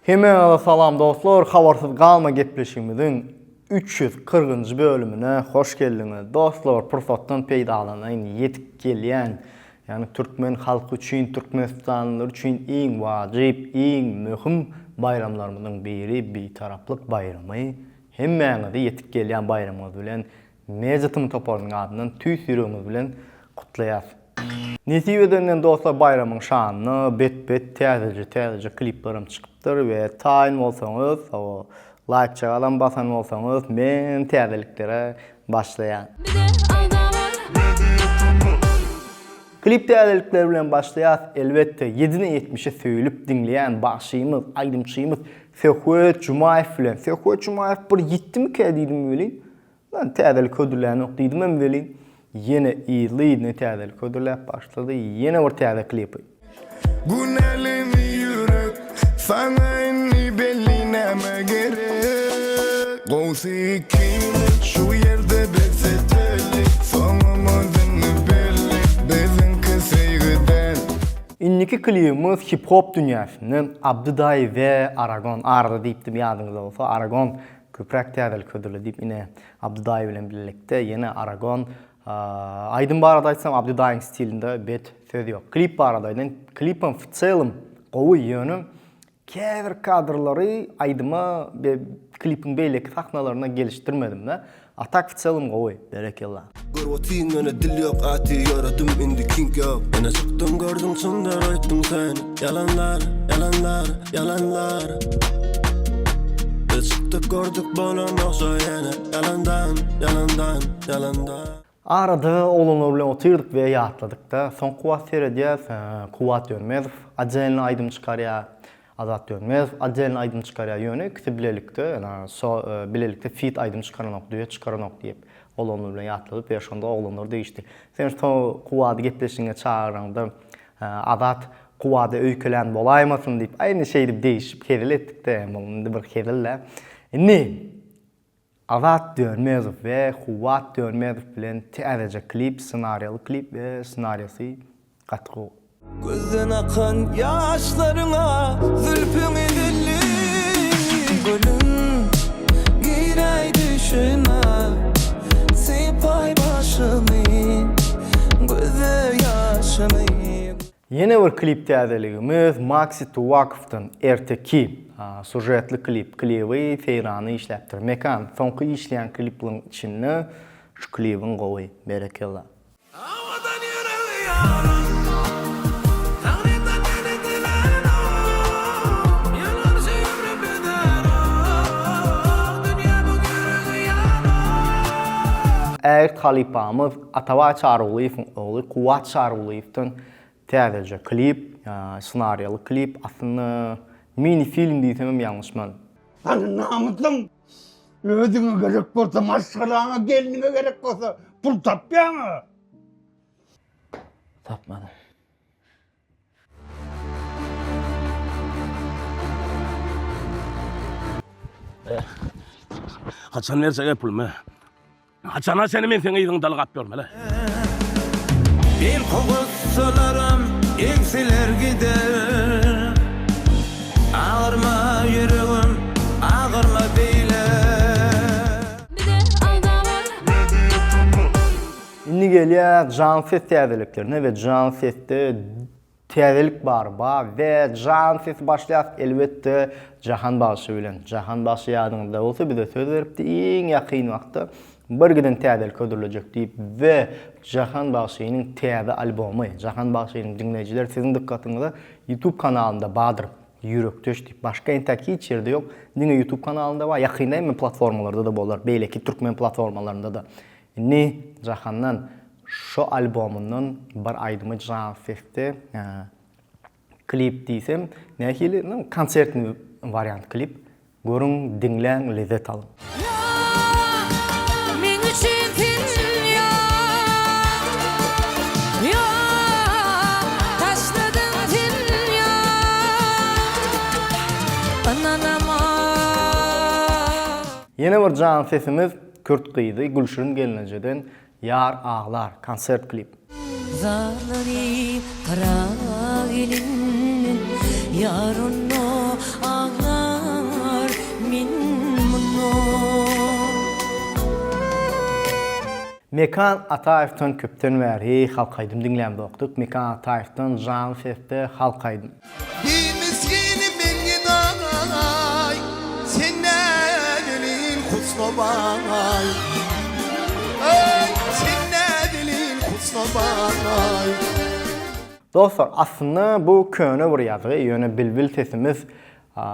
Hemen salam dostlar, habarsız kalma gepleşimizin 340. bölümüne hoş geldiniz. Dostlar, fırsattan peydalanan yetip gelyen, yani Türkmen halkı için, Türkmenistanlılar için en vacip, en mühim bayramlarımızın biri bir taraflık bayramı. Hemen de yetip gelyen bayramımız bilen Mecit'in toparının adından tüy sürüğümüz bilen kutlayaz. Nesibeden dostlar bayramın şanını bet tezece kliplerim çıkıptır ve tayin olsanız, o like çağalan basan olsanız men tezeliklere başlayan. Klip tezelikleri bilen başlayaz, elbette 7'ne 70'e söylüp dinleyen başıyımız, aydımçıyımız Söhvet Cumayev bilen. Söhvet Cumayev bir gitti mi ki deydim böyleyin? Lan tezelik ödüllerini okudum hem böyleyin. Yine iyiliği netedelik ödüller başladı. Yine bir teyze klipi. Günelimi yürek, sana inni bellineme gerek. Gousi kimi şu yerde beksetelik, sonumuzun belli, bizim kısayıdan. İnniki klibimiz hip hop dünyasının Abduday ve Aragon. Arada deyiptim yadınızda olsa. Aragon köprek tezelik ödülü deyip yine Abduday ile birlikte yine Aragon. Aydın baradaysam Abduday'ın stilinde bet söz yok. Klip baradaydan klipin fıtsayalım qovu yönü kevir kadrları aydıma klipin beyleki sahnalarına geliştirmedim de atak fıtsayalım qovu berekellah. Görüyorsun öne dil yok ati yaradım indi king yok. Yine çıktım gördüm sundar ayttım seni. Yalanlar, yalanlar, yalanlar. Biz çıktık gördük bolamoksa yine. Yalandan, yalandan, yalandan. Arada olunlar bilen oturduk ve yatladık da son kuvat seyredeceğiz. Kuvat Dönmezov acelini aydım çıkarıya Azat Dönmezov acelini aydım çıkarıya yönü kısa bilelikte bilelikte fit aydım çıkaranok deyip olunlar bilen yatladık ve şonda olunlar değişti. Sen son kuvatı gepleşinge çağıranda Azat kuvatı öykülen bolaymasın deyip aynı şeydi değişip keril ettik de bunu bir kerille. Ne? Azat Dönmezov ve Kuvat Dönmezov bilen tezece klip, senaryalı klip ve senaryosu katkı. Gözden akan yaşlarına zülfünü dilli gülüm girey düşüne sipay başımı gözü yaşımı. Yeni bir klip tezeligimiz Maksit Vakıf'tan erteki sujetli klibi Feyran'ı işleptir. Mekan sonki işleyen kliplerin içinde şu klibin qovu berekellah. Eğer talipamız Atava Çaruliyev'in oğlu Kuvat Çaruliyev'ten tezece klip, senaryalı klip aslında mini film diysem yanlışman. Hani namusun ödüne gerek olsa, maşgalana geline gerek olsa pul tapıyor mu? Tapmadım. Haçan versene pulmu. Haçana seni men seni yedin dalı kap görme le. Bir kovuşsalarım eksiler gider. Ağırma yüreğim, ağırma beyle. Şimdi geliyor Canses tezeliklerine ve Canses'te tezelik barba ve Canses başlayaq elbette Cahan Başı bilen. Cahan Başı yadınızda olsa bize söz veripti en yakın vaxtda bir giden tezelik ödürülecek deyip ve Cahan Başı'nın teze albomu, Cahan Başı'nın dinleyiciler sizin dikkatinize YouTube kanalında badır. Yürektöş deyip başka intaki hiç yerde yok. Dine YouTube kanalında var, yakında hemen platformalarda da bolar. Beyleki Türkmen platformalarında da. Ne Cahan'dan şu albomundan bir aydımı Canses'te klip diysem nehili konsertli varyant klip. Görün, dinlen, lezzet alın. Yeni bir Canses'imiz Kürt kıydı, Gülşir'in gelineceden Yar Ağlar konser klip. Zarları kara gelin yarın o ağlar Mekan Ataev'den köpten bäri halkaydım dinlämde oktuk. Mekan Ataev'den Jan Feste halkaydım. Bir miskinim beni danay, sen ne dilin kusnobay. Ey sen ne dilin kusnobay. Dostlar, aslında bu köne bir yazı, yöne bilbil sesimiz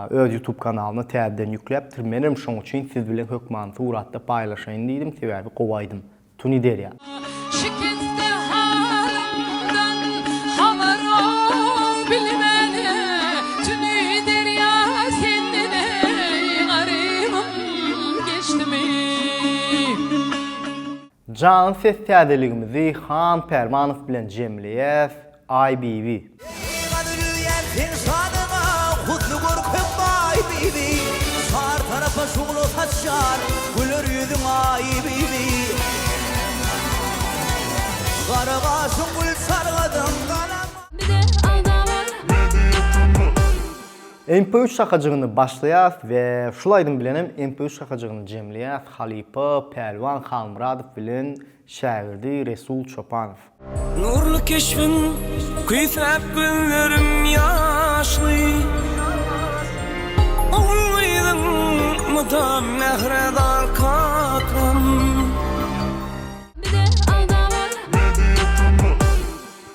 öz YouTube kanalını täzeden ýükläpdir. Menim şoň üçin siz bilen hökman suratda paýlaşaýyn diýdim, sebäbi gowaýdym. Tuni derýär. Şikeste halimden haber ol bilmeni. Tünü derya sendine garibim geçti mi? Jan ses täzeligimizi Han Permanow bilen jemleýäs. IBV. MP3 şakacığını başlaýas we şulaýdym bilenem MP3 şakacığını jemleýäs Halipa Pelwan Halmuradov bilen şairdi Resul Çopanow. Nurlu keşfim, kıyfep günlerim yaşlı. Oğluydum mutam mehredar katram.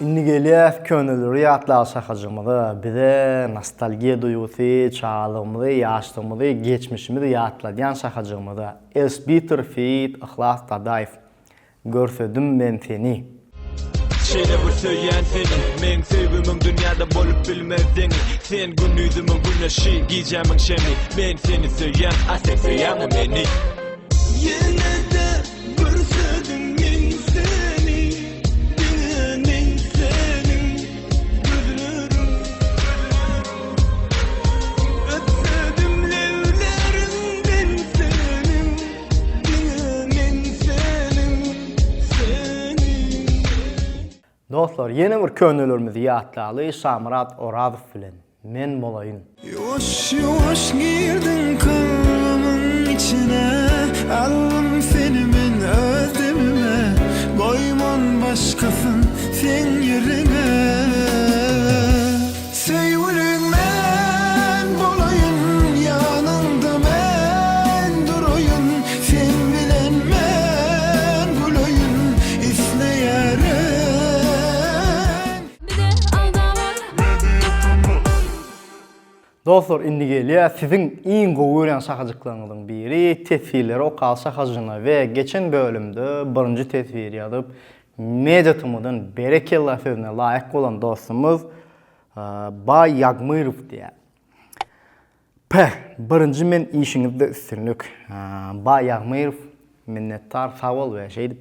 Inni gelýär könüllüri ýatlar şakajymyzy, bize nostalgiya duýgusy, çağlygymyzy, ýaşlygymyzy, geçmişimizi ýatladýan şakajymyzy. Elsbiter Feet Ihlas Dadaýew. Görsedim men seni. Şeýle bir söýýän seni, men sebimiň dünýäde bolup bilmezdiň. Sen günüýdümiň güneşi, gijämiň şemi. Men seni söýýän, sen söýýäň meni. Ýene-de görsedim men seni, diňeň senin gözlerim. Öpsedim lewlerinden senin, diňeň senin, senin. Dostlar, yeni bir könüllürimizi ýatlaly Şamrat Oradow bilen men bolaýyn. Yavaş yavaş girdin kalbimın içine, aldım seni men özlemime, koyman başkasın sen yerine. Sevgilim men bolayın, yanında men durayın, sen bilen men bulayın, isleyerim. Dostlar, indi gelýär sizin iň gowy şakajyklaryňyzyň biri tesvirleri okal şakajyna we geçen bölümde birinji tesvir ýazyp Medyatymyň berekella sözüne laýyk bolan dostumuz Bay Yagmyrov diýär. Birinji men işiňizde üstünlük. Bay Yagmyrov minnettar sag bol we şeýdip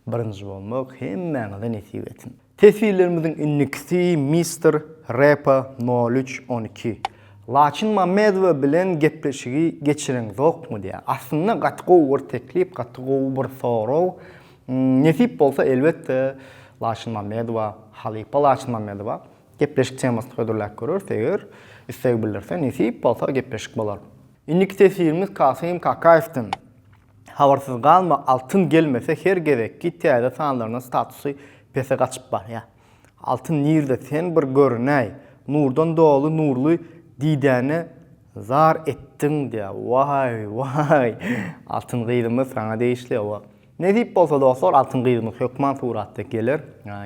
birinji bolmak hemmäňize nesip etsin. Tesvirlerimiziň innikisi Mr. Rapa 0312. Laçin Mamedova bilen gepleşigi geçiren zokmu diye. Aslında gatgo bir teklip, gatgo bir soru. Nesip bolsa elbette Laçin Mamedova, Halipa Laçin Mamedova gepleşik temasını ödürlük görür. Eğer istegi bilirse nesip bolsa gepleşik bolar. İnniki tesirimiz Kasım Kakayev'den. Havarsız kalma, altın gelmese her gerekki täze sanlarının statusu pese kaçıp bar ya. Altın nirde sen bir görünäy. Nurdan dolu nurlu didene zar ettin diye. Vay. Altın gıydımız sana değişli o. Ne deyip bolsa dostlar, altın gıydımız hökman suratda gelir.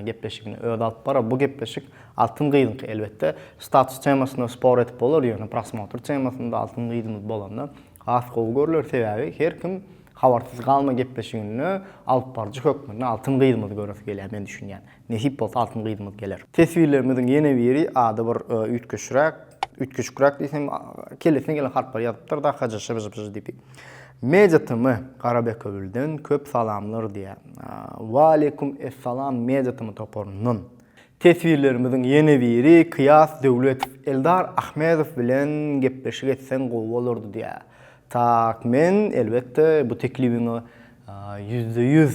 Gepleşikini öd alıp bara. Bu gepleşik altın gıydımız elbette. Status temasında spor etip olur. Yani prasmotor temasında altın gıydımız bolanda. Az kol görülür sebebi. Her kim havarsız kalma gepleşigini alıp barcı hökmünü altın gıydımız görüp gelir. Ben düşünýän. Nesip bolsa altın gıydımız gelir. Tesvirlerimizin yeni biri adı bir ütköşkürak desem kelesine gelen harplar yazıptır da hacaşa bıcı deyip. Medyatymı Karabekövülden köp salamlar diye. Wa aleykum essalam medyatymı toporunun. Tesvirlerimizin yeni biri Kıyas Döwletow Eldar Ahmedov bilen gepleşik etsen gowy bolurdy diye. Tak men elbette bu teklibini %100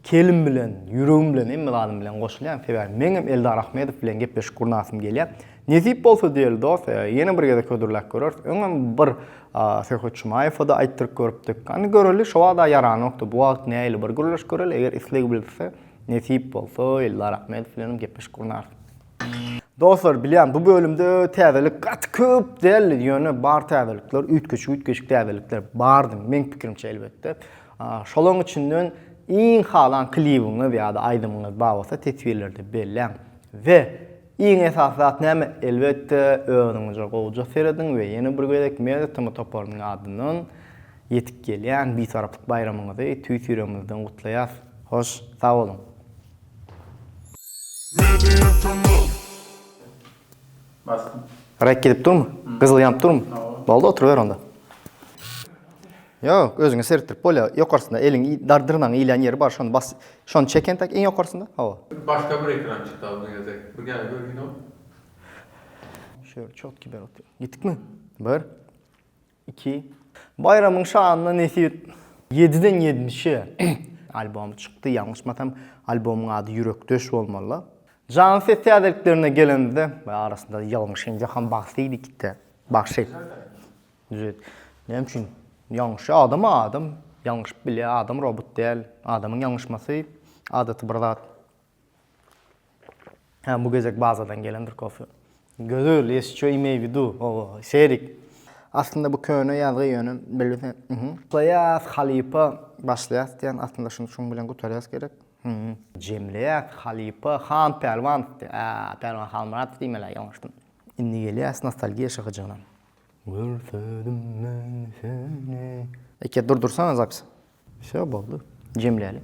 kelim bilen, yüreğim bilen, emme adım bilen goşulýan. Sebäbi meňem Eldar Ahmedov bilen gepleşik gurnasym gelýär. Nezip bolsa diýeli dost, ýene bir gede ködürlek görür. Öňem bir Serhat Şumaýew da aýtdyryp görüpdik. Ani göreli şowa da yaranokdy. Bu wagt näýli bir gürleş göreli, eger isleg bilse, nezip bolsa, illa rahmet filanım gepmiş gurnar. Dostlar, bilýän bu bölümde täzelik gat köp däl ýöne bar täzelikler, ütkeşik täzelikler bardy. Men pikirimçe elbetde. Şolaň içinden iň halan klibiňi ýa-da aýdymyňy bagasa tetwirlerde bellän. Ve iň esas zat näme? Elbetde öňüňize gowja seredin we ýene bir gedek medet toparnyň adynyň ýetip gelýän bir taraplyk bayramyňyzy tüýtüýremizden gutlaýas. Hoş, sag bolun. Bastım. Rek gidip durmu? Kızıl yanıp durmu? Boldy, oturuver onda. Yok, özüňe serttirip bolýa. Ýokarsynda eliň dardyrnaň iýlen ýeri bar, şonu bas. Şonu çeken tak en ýokarsynda. Hawa. Başka bir ekran çıktı aldığın yazık. Bir gel görgün o. Şöyle çok kiber oturuyor. Gittik mi? 1, 2. Bayramın şanına nesip 7'den 70'e albom çıktı. Yanlışmasam albomun adı Yürekdöş olmalı. Can ses teatriklerine gelende arasında yanlışın Cahan Bahseydi gitti. Bahsey. Düzelt. Ne için? Yanlış adam. Yanlış bile adam robot değil. Adamın yanlışması adatı burada. Bu gezek bazadan gelendir kofi. Gözür, esço email vidu. Serik. Aslında bu köyüne yazgı yönü belirten. Playas Halipa başlayas diyen aslında şunu bilen gutariyas gerek. Cemliyat Halipa Han Pervan. Pervan Halmarat demeler yanlıştım. İnni geliyas nostalgiya şakıcığına. Görsedim ben seni. Eke durdursana zapis. Şey oldu. Cemliyali.